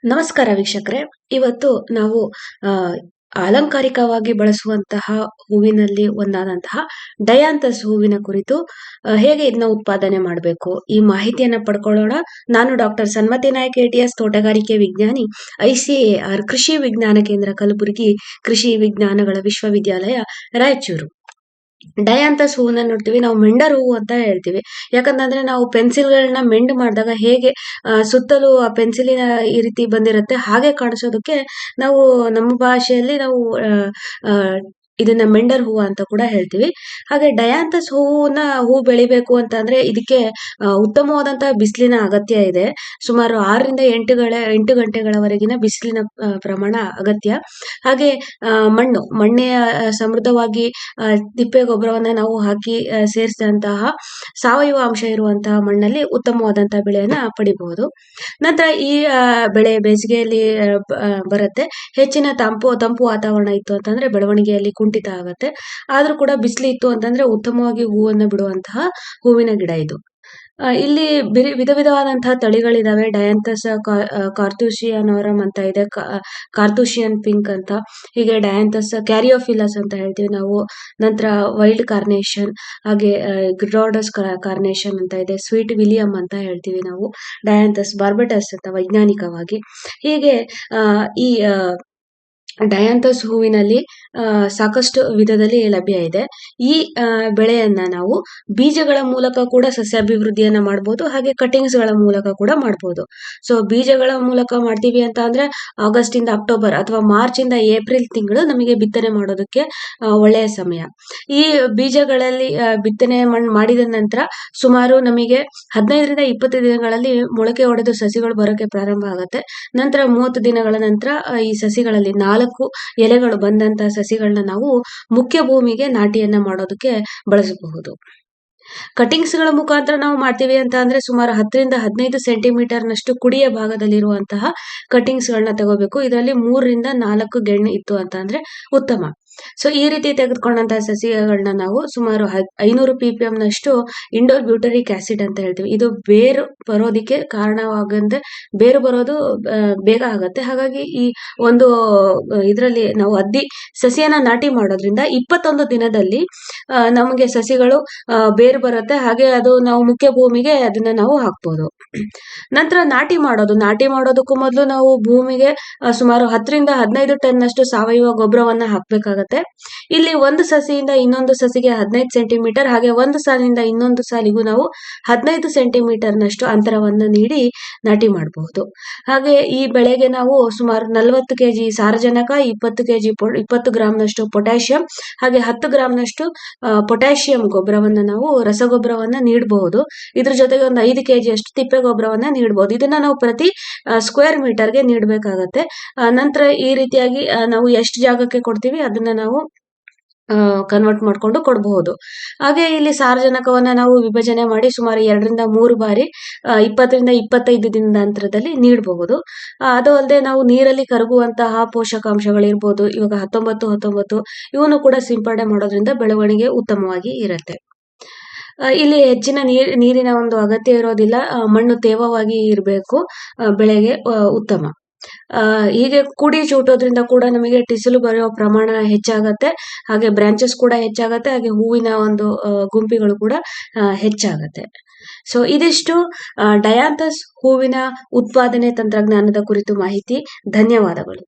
ನಮಸ್ಕಾರ ವೀಕ್ಷಕರೇ. ಇವತ್ತು ನಾವು ಆ, ಅಲಂಕಾರಿಕವಾಗಿ ಬಳಸುವಂತಹ ಹೂವಿನಲ್ಲಿ ಒಂದಾದಂತಹ ಡಯಾಂಥಸ್ ಹೂವಿನ ಕುರಿತು ಹೇಗೆ ಇದನ್ನ ಉತ್ಪಾದನೆ ಮಾಡಬೇಕು ಈ ಮಾಹಿತಿಯನ್ನ ಪಡ್ಕೊಳ್ಳೋಣ. ನಾನು ಡಾಕ್ಟರ್ ಸನ್ಮತಿ ನಾಯಕ್ ATS, ತೋಟಗಾರಿಕೆ ವಿಜ್ಞಾನಿ, ICAR ಕೃಷಿ ವಿಜ್ಞಾನ ಕೇಂದ್ರ ಕಲಬುರಗಿ, ಕೃಷಿ ವಿಜ್ಞಾನಗಳ ವಿಶ್ವವಿದ್ಯಾಲಯ ರಾಯಚೂರು. ಡಯಾಂಥಸ್ ಹೂವನ್ನ ನೋಡ್ತೀವಿ ನಾವು ಮೆಂಡರ್ ಹೂವು ಅಂತ ಹೇಳ್ತೀವಿ. ಯಾಕಂತಂದ್ರೆ ನಾವು ಪೆನ್ಸಿಲ್ಗಳನ್ನ ಮೆಂಡ್ ಮಾಡಿದಾಗ ಹೇಗೆ ಸುತ್ತಲೂ ಆ ಪೆನ್ಸಿಲಿನ ಈ ರೀತಿ ಬಂದಿರುತ್ತೆ ಹಾಗೆ ಕಾಣಿಸೋದಕ್ಕೆ ನಾವು ನಮ್ಮ ಭಾಷೆಯಲ್ಲಿ ನಾವು ಆ, ಇದನ್ನ ಮೆಂಡರ್ ಹೂವು ಅಂತ ಕೂಡ ಹೇಳ್ತೀವಿ. ಹಾಗೆ ಡಯಾಂಥಸ್ ಹೂ ಬೆಳಿಬೇಕು ಅಂತ ಅಂದ್ರೆ ಇದಕ್ಕೆ ಉತ್ತಮವಾದಂತಹ ಬಿಸಿಲಿನ ಅಗತ್ಯ ಇದೆ. ಸುಮಾರು 6ರಿಂದ 8 ಗಂಟೆಗಳವರೆಗಿನ ಬಿಸಿಲಿನ ಪ್ರಮಾಣ ಅಗತ್ಯ. ಹಾಗೆ ಮಣ್ಣೆ ಸಮೃದ್ಧವಾಗಿ ತಿಪ್ಪೆ ಗೊಬ್ಬರವನ್ನ ನಾವು ಹಾಕಿ ಸೇರಿಸಿದಂತಹ ಸಾವಯವ ಅಂಶ ಇರುವಂತಹ ಮಣ್ಣಲ್ಲಿ ಉತ್ತಮವಾದಂತಹ ಬೆಳೆಯನ್ನ ಪಡಿಬಹುದು. ನಂತರ ಈ ಬೆಳೆ ಬೇಸಿಗೆಯಲ್ಲಿ ಬರುತ್ತೆ. ಹೆಚ್ಚಿನ ತಂಪು ವಾತಾವರಣ ಇತ್ತು ಅಂತಂದ್ರೆ ಬೆಳವಣಿಗೆಯಲ್ಲಿ ಕುಂಠಿತ ಆಗತ್ತೆ. ಆದ್ರೂ ಕೂಡ ಬಿಸಿಲು ಇತ್ತು ಅಂತಂದ್ರೆ ಉತ್ತಮವಾಗಿ ಹೂವನ್ನ ಬಿಡುವಂತಹ ಹೂವಿನ ಗಿಡ ಇದು. ಇಲ್ಲಿ ವಿಧ ವಿಧವಾದಂತಹ ತಳಿಗಳಿದಾವೆ. ಡಯಾಂಥಸ್ ಕಾರ್ತೂಷಿಯನೋರಮ್ ಅಂತ ಇದೆ, ಕಾರ್ತೂಷಿಯನ್ ಪಿಂಕ್ ಅಂತ, ಹೀಗೆ ಡಯಾಂಥಸ್ ಕ್ಯಾರಿಯೋಫಿಲಸ್ ಅಂತ ಹೇಳ್ತೀವಿ ನಾವು. ನಂತರ ವೈಲ್ಡ್ ಕಾರ್ನೇಷನ್, ಹಾಗೆ ಗ್ರಿಡಾಡಸ್ ಕಾರ್ನೇಷನ್ ಅಂತ ಇದೆ, ಸ್ವೀಟ್ ವಿಲಿಯಂ ಅಂತ ಹೇಳ್ತೀವಿ ನಾವು, ಡಯಾಂಥಸ್ ಬಾರ್ಬಟಸ್ ಅಂತ ವೈಜ್ಞಾನಿಕವಾಗಿ. ಹೀಗೆ ಈ ಡಯಾಂಥಸ್ ಹೂವಿನಲ್ಲಿ ಸಾಕಷ್ಟು ವಿಧದಲ್ಲಿ ಲಭ್ಯ ಇದೆ. ಈ ಬೆಳೆಯನ್ನ ನಾವು ಬೀಜಗಳ ಮೂಲಕ ಕೂಡ ಸಸ್ಯಾಭಿವೃದ್ಧಿಯನ್ನ ಮಾಡಬಹುದು, ಹಾಗೆ ಕಟಿಂಗ್ಸ್ ಗಳ ಮೂಲಕ ಕೂಡ ಮಾಡಬಹುದು. ಸೊ ಬೀಜಗಳ ಮೂಲಕ ಮಾಡ್ತೀವಿ ಅಂತ ಅಂದ್ರೆ ಆಗಸ್ಟ್ ಇಂದ ಅಕ್ಟೋಬರ್ ಅಥವಾ ಮಾರ್ಚ್ ಇಂದ ಏಪ್ರಿಲ್ ತಿಂಗಳು ನಮಗೆ ಬಿತ್ತನೆ ಮಾಡೋದಕ್ಕೆ ಒಳ್ಳೆಯ ಸಮಯ. ಈ ಬೀಜಗಳಲ್ಲಿ ಬಿತ್ತನೆ ಮಾಡಿದ ನಂತರ ಸುಮಾರು ನಮಗೆ 15ರಿಂದ 20 ದಿನಗಳಲ್ಲಿ ಮೊಳಕೆ ಒಡೆದು ಸಸಿಗಳು ಬರೋಕೆ ಪ್ರಾರಂಭ ಆಗುತ್ತೆ. ನಂತರ 30 ದಿನಗಳ ನಂತರ ಈ ಸಸಿಗಳಲ್ಲಿ 4 ಎಲೆಗಳು ಬಂದಂತಹ ಸಸಿಗಳನ್ನ ನಾವು ಮುಖ್ಯ ಭೂಮಿಗೆ ನಾಟಿಯನ್ನ ಮಾಡೋದಕ್ಕೆ ಬಳಸಬಹುದು. ಕಟಿಂಗ್ಸ್ ಗಳ ಮುಖಾಂತರ ನಾವು ಮಾಡ್ತೀವಿ ಅಂತ ಅಂದ್ರೆ ಸುಮಾರು 10ರಿಂದ 15 ಸೆಂಟಿಮೀಟರ್ ನಷ್ಟು ಕುಡಿಯ ಭಾಗದಲ್ಲಿರುವಂತಹ ಕಟಿಂಗ್ಸ್ ಗಳನ್ನ ತಗೋಬೇಕು. ಇದರಲ್ಲಿ 3ರಿಂದ 4 ಗೆಣ್ಣು ಇತ್ತು ಅಂತ ಅಂದ್ರೆ ಉತ್ತಮ. ಸೊ ಈ ರೀತಿ ತೆಗೆದುಕೊಂಡಂತಹ ಸಸಿಗಳನ್ನ ನಾವು ಸುಮಾರು 500 ppm ನಷ್ಟು ಇಂಡೋರ್ ಬ್ಯೂಟರಿಕ್ ಆಸಿಡ್ ಅಂತ ಹೇಳ್ತೀವಿ. ಇದು ಬೇರು ಬರೋದಿಕ್ಕೆ ಕಾರಣವಾಗಂದ್ರೆ ಬೇರು ಬರೋದು ಬೇಗ ಆಗತ್ತೆ. ಹಾಗಾಗಿ ಈ ಒಂದು ಇದರಲ್ಲಿ ನಾವು ಸಸಿಯನ್ನ ನಾಟಿ ಮಾಡೋದ್ರಿಂದ 21 ದಿನದಲ್ಲಿ ನಮಗೆ ಸಸಿಗಳು ಬೇರು ಬರುತ್ತೆ. ಹಾಗೆ ಅದು ನಾವು ಮುಖ್ಯ ಭೂಮಿಗೆ ಅದನ್ನ ನಾವು ಹಾಕ್ಬೋದು. ನಂತರ ನಾಟಿ ಮಾಡೋದಕ್ಕೂ ಮೊದಲು ನಾವು ಭೂಮಿಗೆ ಸುಮಾರು 10ರಿಂದ 15 ಟನ್ ನಷ್ಟು ಸಾವಯವ ಗೊಬ್ಬರವನ್ನ ಹಾಕ್ಬೇಕಾಗತ್ತೆ. ಇಲ್ಲಿ ಒಂದು ಸಸಿಯಿಂದ ಇನ್ನೊಂದು ಸಸಿಗೆ 15 ಸೆಂಟಿಮೀಟರ್, ಹಾಗೆ ಒಂದು ಸಾಲಿನಿಂದ ಇನ್ನೊಂದು ಸಾಲಿಗೂ ನಾವು 15 ಸೆಂಟಿಮೀಟರ್ ನಷ್ಟು ಅಂತರವನ್ನು ನೀಡಿ ನಾಟಿ ಮಾಡಬಹುದು. ಹಾಗೆ ಈ ಬೆಳೆಗೆ ನಾವು ಸುಮಾರು 40 kg ಸಾರಜನಕ, 20 ಗ್ರಾಂ ನಷ್ಟು ಪೊಟ್ಯಾಷಿಯಂ, ಹಾಗೆ 10 ಗ್ರಾಂ ನಷ್ಟು ಪೊಟ್ಯಾಷಿಯಂ ಗೊಬ್ಬರವನ್ನ ನಾವು ರಸಗೊಬ್ಬರವನ್ನ ನೀಡಬಹುದು. ಇದ್ರ ಜೊತೆಗೆ ಒಂದು 5 kg ಅಷ್ಟು ತಿಪ್ಪೆ ಗೊಬ್ಬರವನ್ನ ನೀಡಬಹುದು. ಇದನ್ನ ನಾವು ಪ್ರತಿ ಸ್ಕ್ವೇರ್ ಮೀಟರ್ಗೆ ನೀಡಬೇಕಾಗತ್ತೆ. ನಂತರ ಈ ರೀತಿಯಾಗಿ ನಾವು ಎಷ್ಟು ಜಾಗಕ್ಕೆ ಕೊಡ್ತೀವಿ ಅದನ್ನ ನಾವು ಕನ್ವರ್ಟ್ ಮಾಡ್ಕೊಂಡು ಕೊಡಬಹುದು. ಹಾಗೆ ಇಲ್ಲಿ ಸಾರಜನಕವನ್ನ ನಾವು ವಿಭಜನೆ ಮಾಡಿ ಸುಮಾರು 2ರಿಂದ 3 ಬಾರಿ 20ರಿಂದ 25 ದಿನದ ಅಂತರದಲ್ಲಿ ನೀಡಬಹುದು. ಅದು ಅಲ್ಲದೆ ನಾವು ನೀರಲ್ಲಿ ಕರಗುವಂತಹ ಪೋಷಕಾಂಶಗಳಿರ್ಬೋದು, ಇವಾಗ 19 ಇವನು ಕೂಡ ಸಿಂಪಡಣೆ ಮಾಡೋದ್ರಿಂದ ಬೆಳವಣಿಗೆ ಉತ್ತಮವಾಗಿ ಇರುತ್ತೆ. ಇಲ್ಲಿ ಹೆಚ್ಚಿನ ನೀರಿನ ಒಂದು ಅಗತ್ಯ ಇರೋದಿಲ್ಲ. ಮಣ್ಣು ತೇವವಾಗಿ ಇರಬೇಕು, ಬೆಳೆಗೆ ಉತ್ತಮ. ಹೀಗೆ ಕೂಡಿ ಚೂಟೋದ್ರಿಂದ ಕೂಡ ನಮಗೆ ಟಿಸಲು ಬರೆಯೋ ಪ್ರಮಾಣ ಹೆಚ್ಚಾಗತ್ತೆ, ಹಾಗೆ ಬ್ರಾಂಚಸ್ ಕೂಡ ಹೆಚ್ಚಾಗತ್ತೆ, ಹಾಗೆ ಹೂವಿನ ಒಂದು ಗುಂಪಿಗಳು ಕೂಡ ಹೆಚ್ಚಾಗತ್ತೆ. ಸೊ ಇದಿಷ್ಟು ಡಯಾಂಥಸ್ ಹೂವಿನ ಉತ್ಪಾದನೆ ತಂತ್ರಜ್ಞಾನದ ಕುರಿತು ಮಾಹಿತಿ. ಧನ್ಯವಾದಗಳು.